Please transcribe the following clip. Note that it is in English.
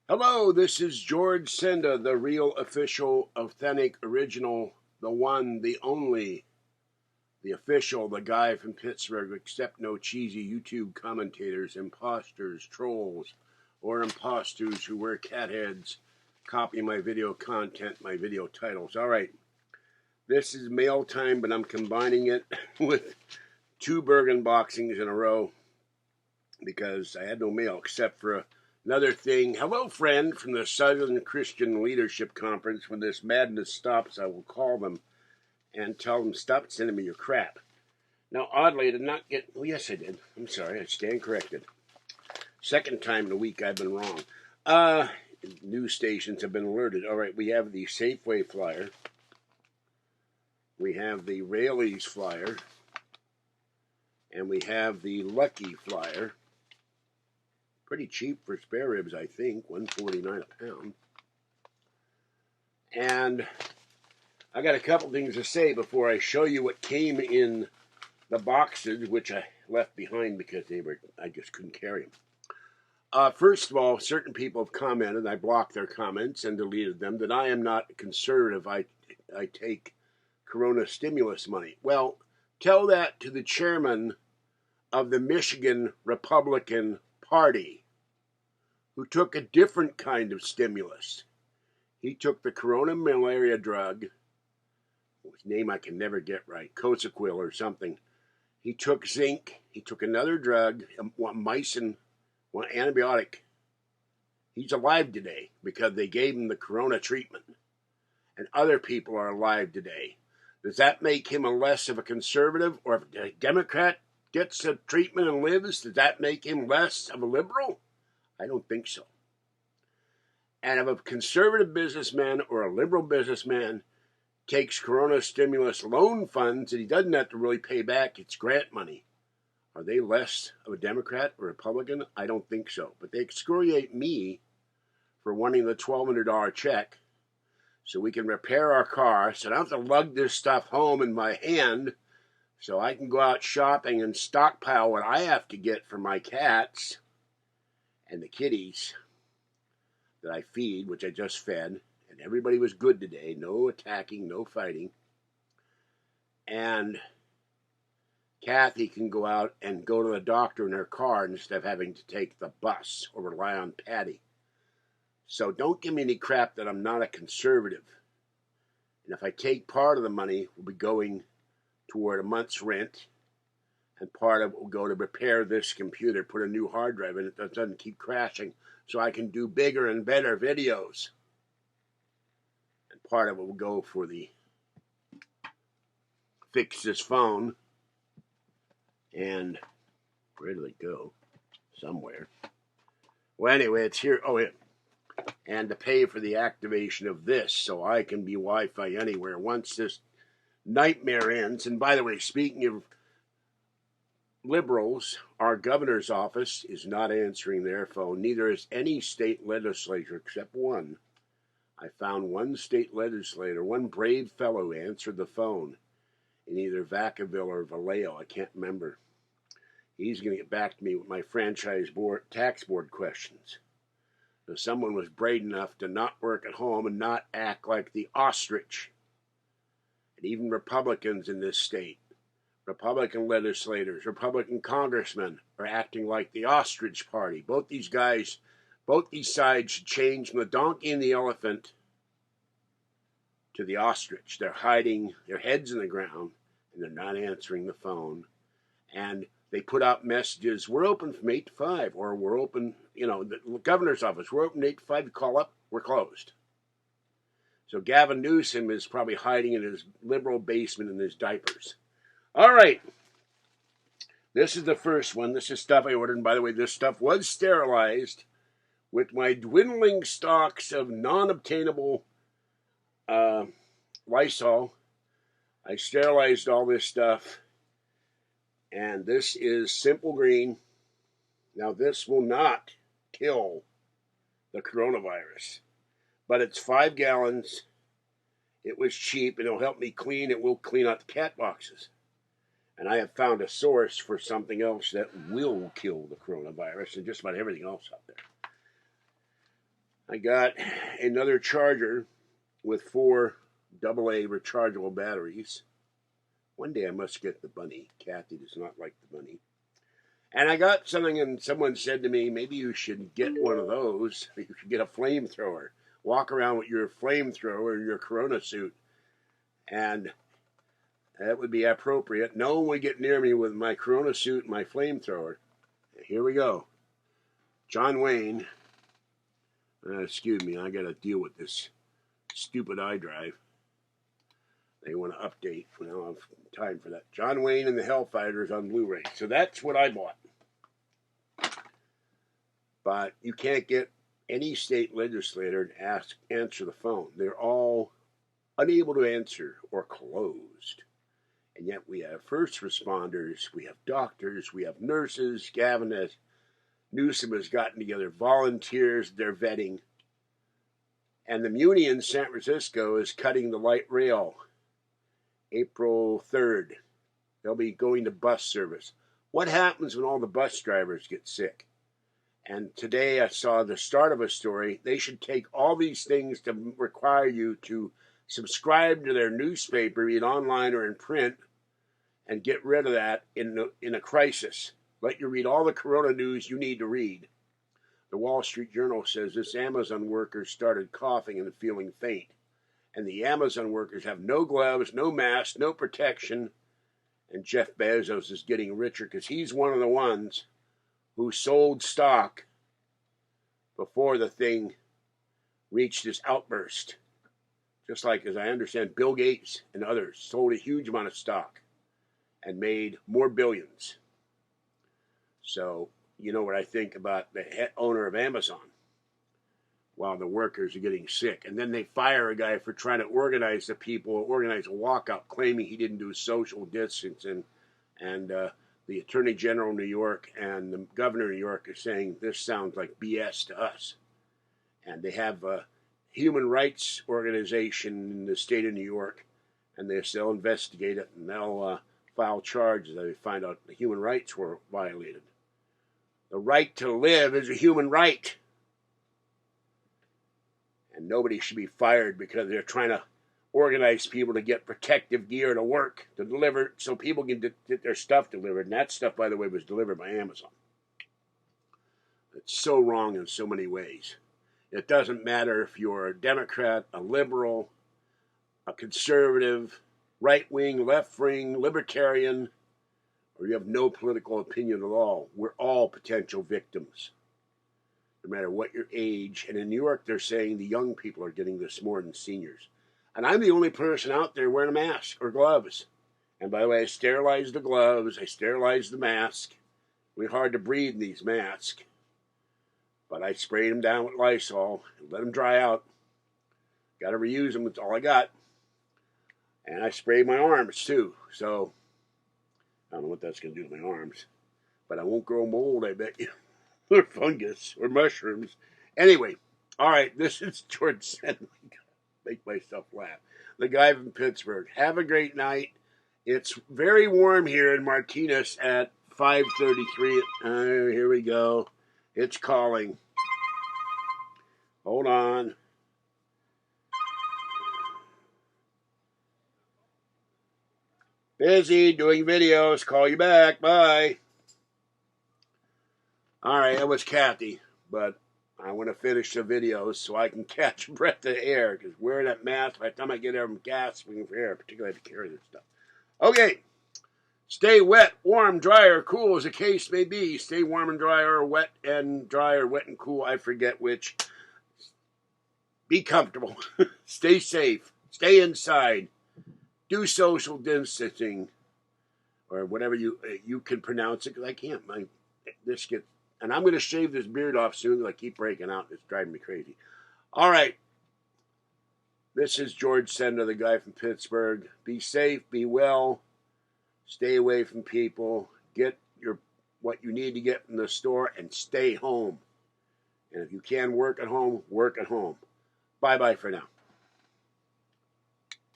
Hello, this is George Senda, the real, official, authentic, original, the one, the only, the official, the guy from Pittsburgh. Accept no cheesy YouTube commentators, imposters, trolls, or imposters who wear cat heads, copy my video content, my video titles. All right, this is mail time, but I'm combining it with two Burgh unboxings in a row because I had no mail except for another thing. Hello, friend from the Southern Christian Leadership Conference. When this madness stops, I will call them and tell them, stop sending me your crap. Now, oddly, I did not get... Oh, yes, I did. I'm sorry. I stand corrected. Second time in a week I've been wrong. News stations have been alerted. All right, we have the Safeway flyer. We have the Raley's flyer. And we have the Lucky flyer. Pretty cheap for spare ribs, I think. $1.49 a pound. And I got a couple things to say before I show you what came in the boxes, which I left behind because I just couldn't carry them. First of all, certain people have commented, I blocked their comments and deleted them, that I am not conservative. I take Corona stimulus money. Well, tell that to the chairman of the Michigan Republican Party, who took a different kind of stimulus. He took the Corona malaria drug, whose name I can never get right, Cosequil or something. He took zinc. He took another drug, mycin, one antibiotic. He's alive today because they gave him the Corona treatment. And other people are alive today. Does that make him a less of a conservative? Or if a Democrat gets the treatment and lives, does that make him less of a liberal? I don't think so. And if a conservative businessman or a liberal businessman takes Corona stimulus loan funds that he doesn't have to really pay back, it's grant money, are they less of a Democrat or Republican? I don't think so. But they excoriate me for wanting the $1,200 check so we can repair our car, so I don't have to lug this stuff home in my hand, so I can go out shopping and stockpile what I have to get for my cats and the kitties that I feed, which I just fed. And everybody was good today. No attacking, no fighting. And Kathy can go out and go to the doctor in her car instead of having to take the bus or rely on Patty. So don't give me any crap that I'm not a conservative. And if I take part of the money, will be going toward a month's rent. And part of it will go to repair this computer, put a new hard drive in it that doesn't keep crashing, so I can do bigger and better videos. And part of it will go for the fix this phone. And where did it go? Somewhere. Well, anyway, it's here. Oh, yeah. And to pay for the activation of this so I can be Wi-Fi anywhere once this nightmare ends. And by the way, speaking of liberals, our governor's office is not answering their phone. Neither is any state legislature except one. I found one state legislator, one brave fellow, who answered the phone in either Vacaville or Vallejo. I can't remember. He's going to get back to me with my franchise board, tax board questions. So someone was brave enough to not work at home and not act like the ostrich. And even Republicans in this state, Republican legislators, Republican congressmen are acting like the ostrich party. Both these sides should change from the donkey and the elephant to the ostrich. They're hiding their heads in the ground and they're not answering the phone. And they put out messages, we're open from 8 to 5, or we're open, the governor's office, we're open 8 to 5, you call up, we're closed. So Gavin Newsom is probably hiding in his liberal basement in his diapers. All right, this is the first one. This is stuff I ordered. And by the way, this stuff was sterilized with my dwindling stocks of non-obtainable Lysol. I sterilized all this stuff. And this is Simple Green. Now, this will not kill the coronavirus. But it's 5 gallons. It was cheap, and it'll help me clean. It will clean out the cat boxes. And I have found a source for something else that will kill the coronavirus and just about everything else out there. I got another charger with 4 AA rechargeable batteries. One day I must get the bunny. Kathy does not like the bunny. And I got something, and someone said to me, maybe you should get one of those. You should get a flamethrower. Walk around with your flamethrower in your Corona suit. And that would be appropriate. No one would get near me with my Corona suit and my flamethrower. Here we go. John Wayne. Excuse me, I got to deal with this stupid iDrive. They want to update. We don't have time for that. John Wayne and the Hellfighters on Blu-ray. So that's what I bought. But you can't get any state legislator to answer the phone. They're all unable to answer or closed. And yet we have first responders, we have doctors, we have nurses. Newsom has gotten together volunteers they're vetting. And the Muni in San Francisco is cutting the light rail April 3rd. They'll be going to bus service. What happens when all the bus drivers get sick? And today I saw the start of a story. They should take all these things to require you to subscribe to their newspaper, be it online or in print, and get rid of that in a crisis. Let you read all the Corona news you need to read. The Wall Street Journal says this Amazon worker started coughing and feeling faint. And the Amazon workers have no gloves, no mask, no protection. And Jeff Bezos is getting richer because he's one of the ones who sold stock before the thing reached this outburst. Just like, as I understand, Bill Gates and others sold a huge amount of stock and made more billions. So, you know what I think about the owner of Amazon while the workers are getting sick. And then they fire a guy for trying to organize the people, organize a walkout, claiming he didn't do social distancing. And the Attorney General of New York and the Governor of New York are saying this sounds like BS to us. And they have a human rights organization in the state of New York, and they'll investigate it, and they'll file charges if they find out the human rights were violated. The right to live is a human right. And nobody should be fired because they're trying to organize people to get protective gear to work, to deliver, so people can get their stuff delivered. And that stuff, by the way, was delivered by Amazon. It's so wrong in so many ways. It doesn't matter if you're a Democrat, a liberal, a conservative, right-wing, left-wing, libertarian, or you have no political opinion at all. We're all potential victims, no matter what your age. And in New York, they're saying the young people are getting this more than seniors. And I'm the only person out there wearing a mask or gloves. And by the way, I sterilized the gloves. I sterilized the mask. It's hard to breathe in these masks. But I sprayed them down with Lysol and let them dry out. Got to reuse them. That's all I got. And I sprayed my arms, too. So I don't know what that's going to do to my arms. But I won't grow mold, I bet you. Or fungus. Or mushrooms. Anyway. All right. This is George Senda. Make myself laugh. The guy from Pittsburgh. Have a great night. It's very warm here in Martinez at 5:33. Here we go. It's calling. Hold on. Busy doing videos. Call you back. Bye. All right, that was Kathy, but I want to finish the videos so I can catch a breath of air, because wearing that mask, by the time I get there, I'm gasping for air, particularly to carry this stuff. Okay. Stay wet, warm, dry, or cool as the case may be. Stay warm and dry, or wet and dry, or wet and cool. I forget which. Be comfortable. Stay safe. Stay inside. Do social distancing, or whatever you can pronounce it, because I can't. And I'm going to shave this beard off soon because I keep breaking out. It's driving me crazy. All right. This is George Senda, the guy from Pittsburgh. Be safe. Be well. Stay away from people. Get what you need to get from the store and stay home. And if you can work at home, work at home. Bye-bye for now.